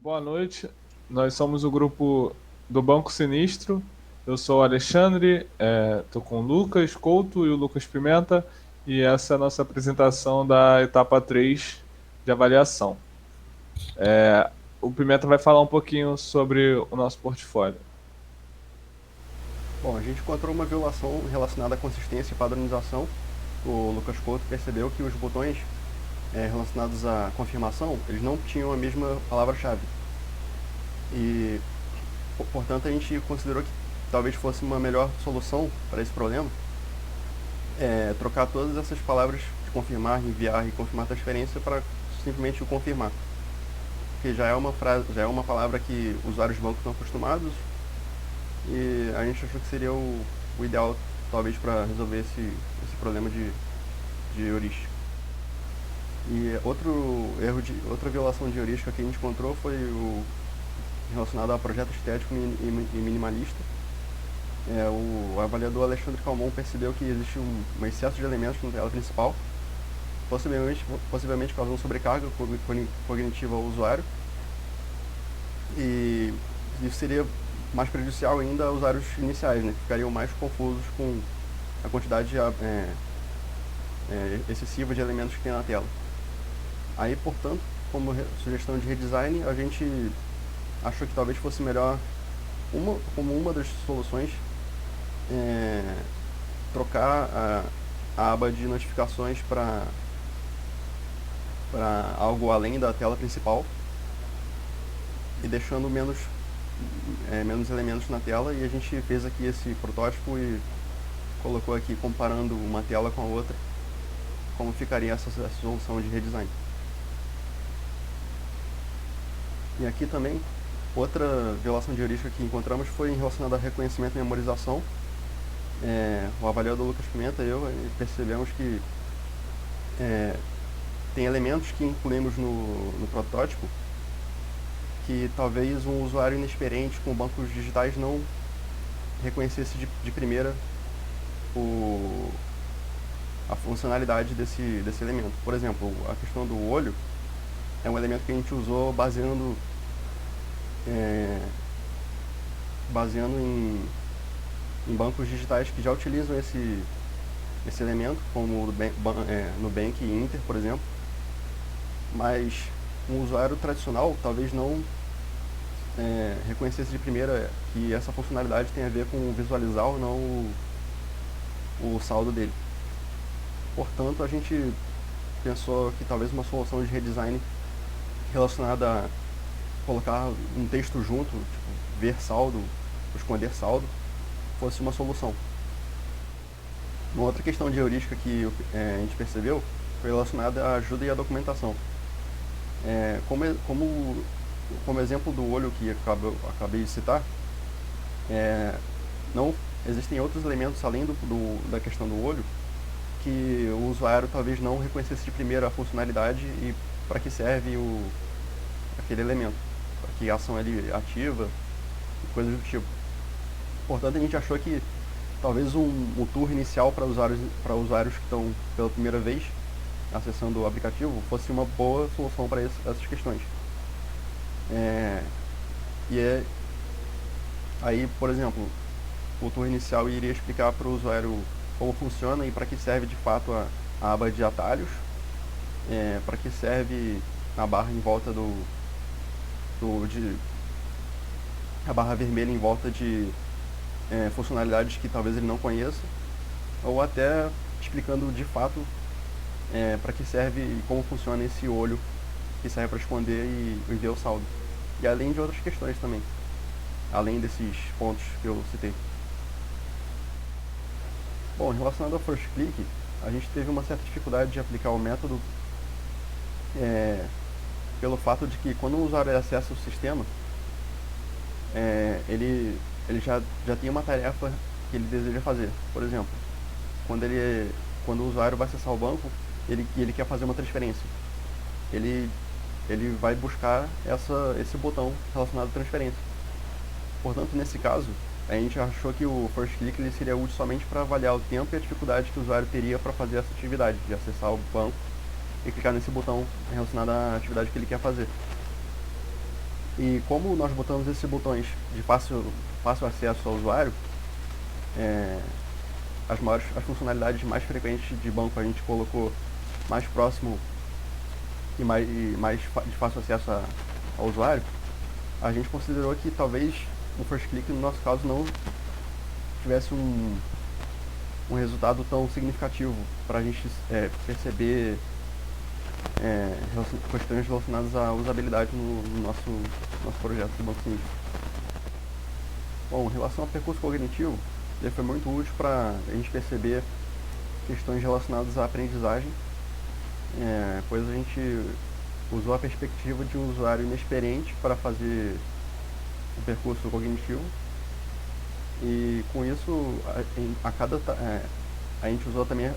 Boa noite, nós somos o grupo do Banco Sinistro. Eu sou o Alexandre, estou com o Lucas Couto e o Lucas Pimenta, e essa é a nossa apresentação da etapa 3 de avaliação. O Pimenta vai falar um pouquinho sobre o nosso portfólio. Bom, a gente encontrou uma violação relacionada à consistência e padronização. O Lucas Couto percebeu que os botões relacionados à confirmação, eles não tinham a mesma palavra-chave. E, portanto, a gente considerou que talvez fosse uma melhor solução para esse problema trocar todas essas palavras de confirmar, enviar e confirmar a transferência para simplesmente o confirmar. Porque já é uma frase, já é uma palavra que usuários de banco estão acostumados e a gente achou que seria o ideal talvez para resolver esse problema de heurística. E outra violação de heurística que a gente encontrou foi o relacionado a projeto estético e minimalista. O avaliador Alexandre Calmon percebeu que existe um excesso de elementos na tela principal, possivelmente causando sobrecarga cognitiva ao usuário, e isso seria mais prejudicial ainda aos usuários iniciais, né, que ficariam mais confusos com a quantidade excessiva de elementos que tem na tela. Aí, portanto, como sugestão de redesign, a gente achou que talvez fosse melhor, como uma das soluções, é, trocar a aba de notificações para algo além da tela principal e deixando menos elementos na tela. E a gente fez aqui esse protótipo e colocou aqui comparando uma tela com a outra como ficaria essa solução de redesign. E aqui também, outra violação de heurística que encontramos foi relacionada a reconhecimento e memorização. O avaliador Lucas Pimenta e eu percebemos que tem elementos que incluímos no protótipo que talvez um usuário inexperiente com bancos digitais não reconhecesse de primeira o, a funcionalidade desse elemento. Por exemplo, a questão do olho é um elemento que a gente usou é, baseando em bancos digitais que já utilizam esse elemento, como o Nubank e Inter, por exemplo. Mas um usuário tradicional talvez não reconhecesse de primeira que essa funcionalidade tem a ver com visualizar ou não o saldo dele. Portanto, a gente pensou que talvez uma solução de redesign relacionada a colocar um texto junto, tipo, ver saldo, esconder saldo, fosse uma solução. Uma outra questão de heurística que a gente percebeu foi relacionada à ajuda e à documentação. Como exemplo do olho que acabei de citar, não existem outros elementos além da questão do olho que o usuário talvez não reconhecesse de primeira a funcionalidade e para que serve aquele elemento, para que ação ele ativa e coisas do tipo. Portanto, a gente achou que talvez um tour inicial para usuários que estão pela primeira vez acessando o aplicativo fosse uma boa solução para essas questões. É, e é, Aí, por exemplo, o tour inicial iria explicar para o usuário como funciona e para que serve de fato a aba de atalhos, para que serve a barra em volta a barra vermelha em volta de funcionalidades que talvez ele não conheça, ou até explicando de fato para que serve e como funciona esse olho que serve para esconder e ver o saldo. E além de outras questões também, além desses pontos que eu citei. Bom, relacionado ao first click, a gente teve uma certa dificuldade de aplicar o método é, pelo fato de que quando o usuário acessa o sistema, ele já tem uma tarefa que ele deseja fazer. Por exemplo, quando o usuário vai acessar o banco, ele quer fazer uma transferência. Ele, ele vai buscar esse botão relacionado à transferência. Portanto, nesse caso, a gente achou que o first click ele seria útil somente para avaliar o tempo e a dificuldade que o usuário teria para fazer essa atividade, de acessar o banco e clicar nesse botão relacionado à atividade que ele quer fazer. E como nós botamos esses botões de fácil acesso ao usuário, é, as funcionalidades mais frequentes de banco a gente colocou mais próximo e de fácil acesso ao usuário, a gente considerou que talvez o first click no nosso caso não tivesse um resultado tão significativo para a gente perceber questões relacionadas à usabilidade no nosso projeto do Banco Sinistro. Bom, em relação ao percurso cognitivo, ele foi muito útil para a gente perceber questões relacionadas à aprendizagem, pois a gente usou a perspectiva de um usuário inexperiente para fazer o percurso cognitivo, e com isso a gente usou também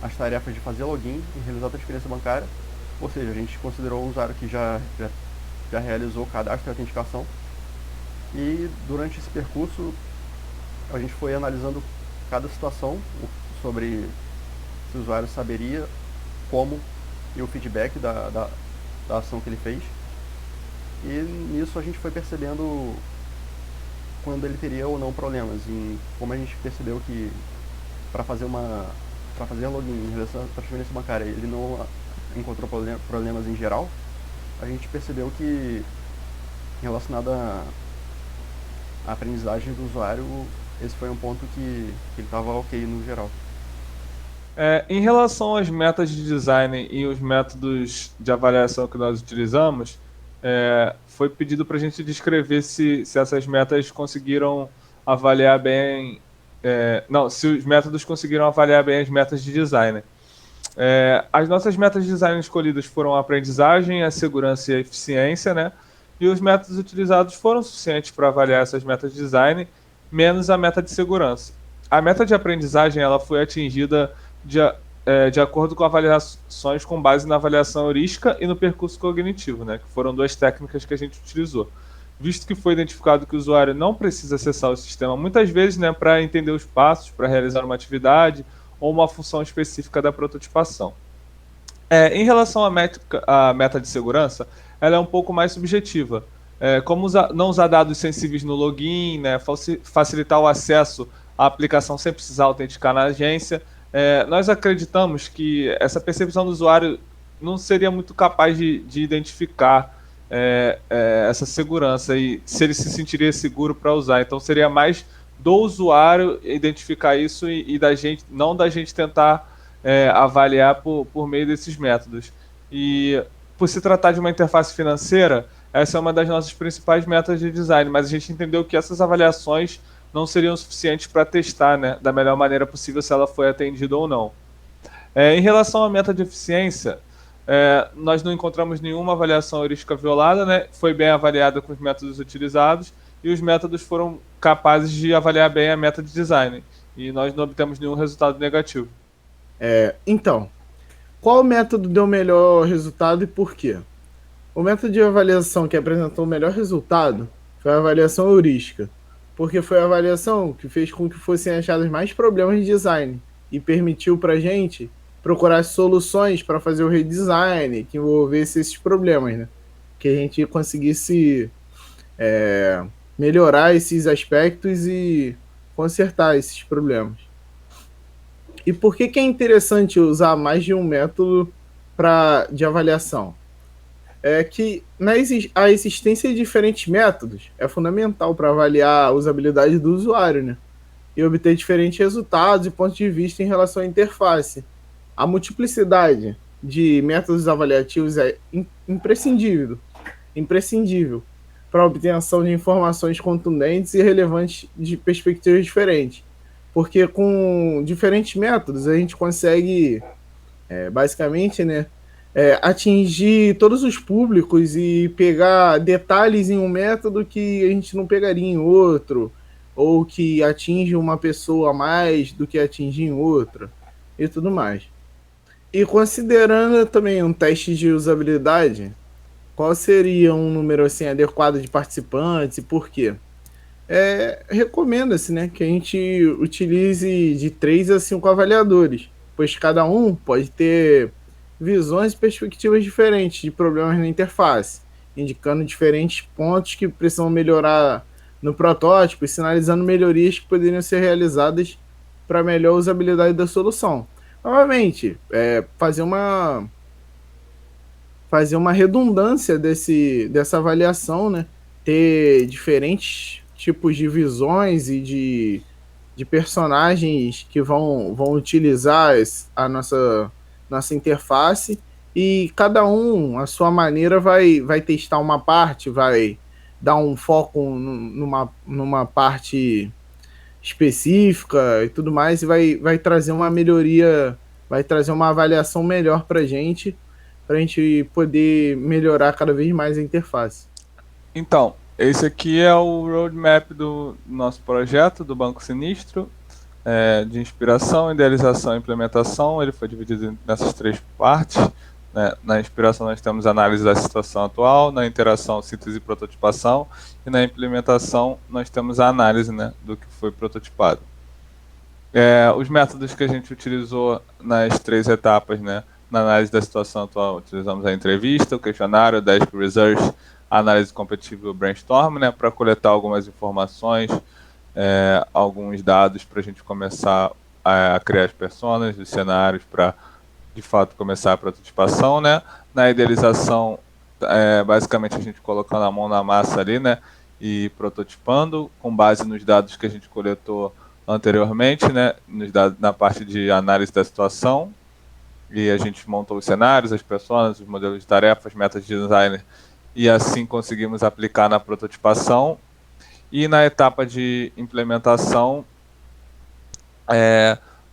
as tarefas de fazer login e realizar a transferência bancária, ou seja, a gente considerou um usuário que já realizou o cadastro e autenticação, e durante esse percurso a gente foi analisando cada situação sobre se o usuário saberia como e o feedback da ação que ele fez, e nisso a gente foi percebendo quando ele teria ou não problemas. E como a gente percebeu que para fazer login em relação à transferência bancária ele não encontrou problemas em geral, a gente percebeu que relacionado à aprendizagem do usuário, esse foi um ponto que ele estava ok no geral. Em relação às metas de design e os métodos de avaliação que nós utilizamos, foi pedido para a gente descrever se essas metas conseguiram avaliar bem. Não, se os métodos conseguiram avaliar bem as metas de design. As nossas metas de design escolhidas foram a aprendizagem, a segurança e a eficiência, né? E os métodos utilizados foram suficientes para avaliar essas metas de design, menos a meta de segurança. A meta de aprendizagem ela foi atingida de acordo com avaliações com base na avaliação heurística e no percurso cognitivo, né, que foram duas técnicas que a gente utilizou. Visto que foi identificado que o usuário não precisa acessar o sistema muitas vezes, né, para entender os passos, para realizar uma atividade ou uma função específica da prototipação. Em relação à meta de segurança, ela é um pouco mais subjetiva. Como não usar dados sensíveis no login, né, facilitar o acesso à aplicação sem precisar autenticar na agência, nós acreditamos que essa percepção do usuário não seria muito capaz de identificar essa segurança e se ele se sentiria seguro para usar. Então seria mais do usuário identificar isso e da gente, não da gente tentar avaliar por meio desses métodos. E por se tratar de uma interface financeira, essa é uma das nossas principais metas de design, mas a gente entendeu que essas avaliações não seriam suficientes para testar, né, da melhor maneira possível se ela foi atendida ou não. Em relação à meta de eficiência, nós não encontramos nenhuma avaliação heurística violada, né, foi bem avaliada com os métodos utilizados e os métodos foram capazes de avaliar bem a meta de design e nós não obtemos nenhum resultado negativo. Então, qual método deu o melhor resultado e por quê? O método de avaliação que apresentou o melhor resultado foi a avaliação heurística, porque foi a avaliação que fez com que fossem achados mais problemas de design e permitiu para a gente procurar soluções para fazer o redesign que envolvesse esses problemas, né? Que a gente conseguisse melhorar esses aspectos e consertar esses problemas. E por que é interessante usar mais de um método de avaliação? Que a existência de diferentes métodos é fundamental para avaliar a usabilidade do usuário, né? E obter diferentes resultados e pontos de vista em relação à interface. A multiplicidade de métodos avaliativos é imprescindível para a obtenção de informações contundentes e relevantes de perspectivas diferentes. Porque com diferentes métodos a gente consegue, basicamente, né, atingir todos os públicos e pegar detalhes em um método que a gente não pegaria em outro, ou que atinge uma pessoa a mais do que atingir em outra, e tudo mais. E considerando também um teste de usabilidade, qual seria um número assim, adequado de participantes e por quê? Recomenda-se, né, que a gente utilize de 3 a 5 avaliadores, pois cada um pode ter visões e perspectivas diferentes de problemas na interface indicando diferentes pontos que precisam melhorar no protótipo e sinalizando melhorias que poderiam ser realizadas para melhor usabilidade da solução. Novamente, fazer uma redundância dessa avaliação, né? Ter diferentes tipos de visões e de personagens que vão utilizar a nossa interface e cada um, à sua maneira, vai testar uma parte, vai dar um foco numa parte específica e tudo mais, e vai trazer uma melhoria, vai trazer uma avaliação melhor para a gente poder melhorar cada vez mais a interface. Então, esse aqui é o roadmap do nosso projeto, do Banco Sinistro, de inspiração, idealização e implementação. Ele foi dividido nessas 3 partes. Né? Na inspiração nós temos análise da situação atual, na interação, síntese e prototipação, e na implementação nós temos a análise, né, do que foi prototipado. Os métodos que a gente utilizou nas 3 etapas, né, na análise da situação atual, utilizamos a entrevista, o questionário, o Desk Research, a análise competitiva e o brainstorm, né, para coletar algumas informações, alguns dados para a gente começar a criar as personas, os cenários para, de fato, começar a prototipação, né. Na idealização, basicamente a gente colocando a mão na massa ali, né, e prototipando com base nos dados que a gente coletou anteriormente, né, na parte de análise da situação, e a gente montou os cenários, as personas, os modelos de tarefas, metas de design, e assim conseguimos aplicar na prototipação. E na etapa de implementação,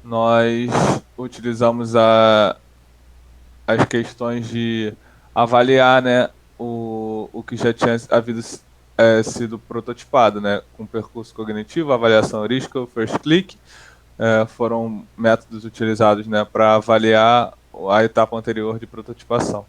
nós utilizamos as questões de avaliar, né, o que já tinha sido prototipado, né, com percurso cognitivo, avaliação heurística, o first click, foram métodos utilizados, né, para avaliar a etapa anterior de prototipação.